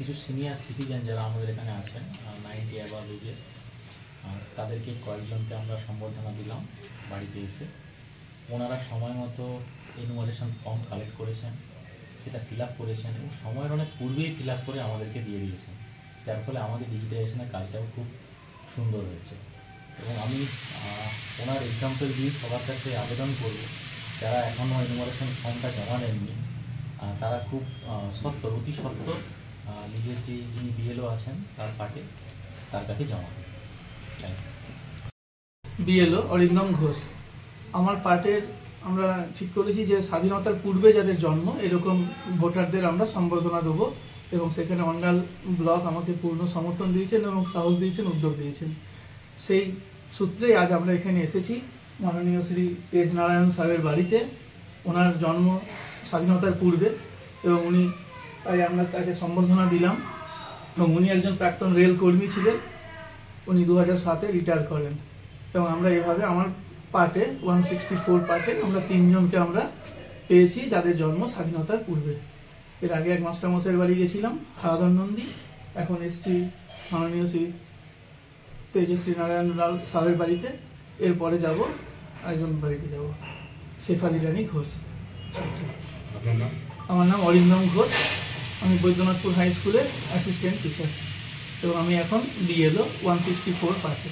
কিছু senior citizen যারা আমাদের এখানে আছেন 90 অ্যাবাভ এজে, তাদেরকে কয়েকজনকে আমরা সম্বর্ধনা দিলাম বাড়িতে এসে। ওনারা সময় মতো এনুমারেশন ফর্ম কালেক্ট করেছেন, সেটা ফিল আপ করেছেন এবং সময়ের অনেক পূর্বেই ফিল আপ করে আমাদেরকে দিয়ে দিয়েছেন, যার ফলে আমাদের ডিজিটাইজেশনের কাজটাও খুব সুন্দর হয়েছে। এবং আমি ওনার এক্সাম্পল দিয়ে সবার কাছে আবেদন করব, যারা এখনও এনুমারেশন ফর্মটা জমা দেননি তারা খুব অতি সত্বর নিজের যিনি বিএলও আছেন তার কাছে জমা দেন। বিএলও অরিন্দম ঘোষ। আমার পার্টের আমরা ঠিক করেছি যে স্বাধীনতার পূর্বে যাদের জন্ম এরকম ভোটারদের আমরা সম্বর্ধনা দেবো, এবং সেখানে অন্ডাল ব্লক আমাকে পূর্ণ সমর্থন দিয়েছেন এবং সাহস দিয়েছেন, উদ্যোগ দিয়েছেন। সেই সূত্রেই আজ আমরা এখানে এসেছি মাননীয় শ্রী তেজ নারায়ণ সাহেবের বাড়িতে। ওনার জন্ম স্বাধীনতার পূর্বে এবং তাই আমরা তাকে সম্বর্ধনা দিলাম। এবং উনি একজন প্রাক্তন রেল কর্মী ছিলেন, উনি 2007-এ রিটায়ার করেন। এবং আমরা এভাবে আমার পার্টে 164 পার্টে আমরা 3 জনকে আমরা পেয়েছি যাদের জন্ম স্বাধীনতার পূর্বে। এর আগে এক মাস্টারমশাইয়ের বাড়ি গেছিলাম হারাধন নন্দী, এখন এসছি মাননীয় শ্রী তেজস্বী নারায়ণ লাল সাহেবের বাড়িতে, এরপরে যাব একজন বাড়িতে যাব, শেফালি রানী ঘোষ। আমার নাম অরিন্দম ঘোষ, আমি বৈদ্যনাথপুর হাই স্কুলের অ্যাসিস্ট্যান্ট টিচার এবং আমি এখন বিএলও 164 পার্টে।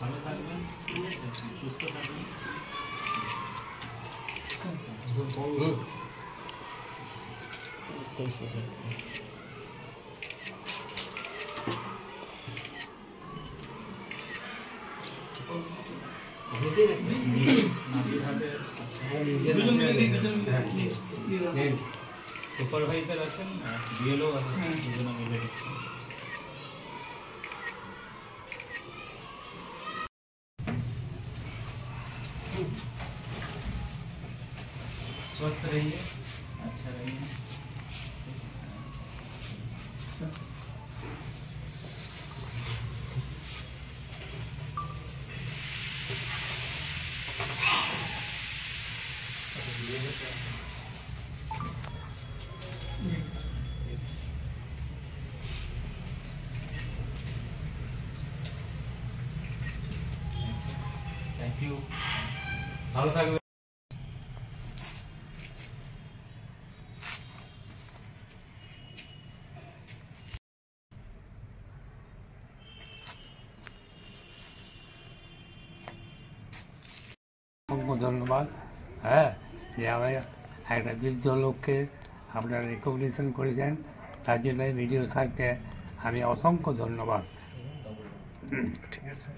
ভালো থাকবেন, সুস্থ থাকবেন। সুপারভাইজার আছেন, বিএলও আছেন, দুজনে মিলে দিচ্ছেন। स्वस्थ रहिए, अच्छा रहिए। थैंक यू, ভালো থাকবেন। অসংখ্য ধন্যবাদ। হ্যাঁ, যে আমার একটা বৃদ্ধ লোককে আপনারা রেকগনিশন করেছেন, তার জন্য ভিডিও থাকতে আমি অসংখ্য ধন্যবাদ। ঠিক আছে।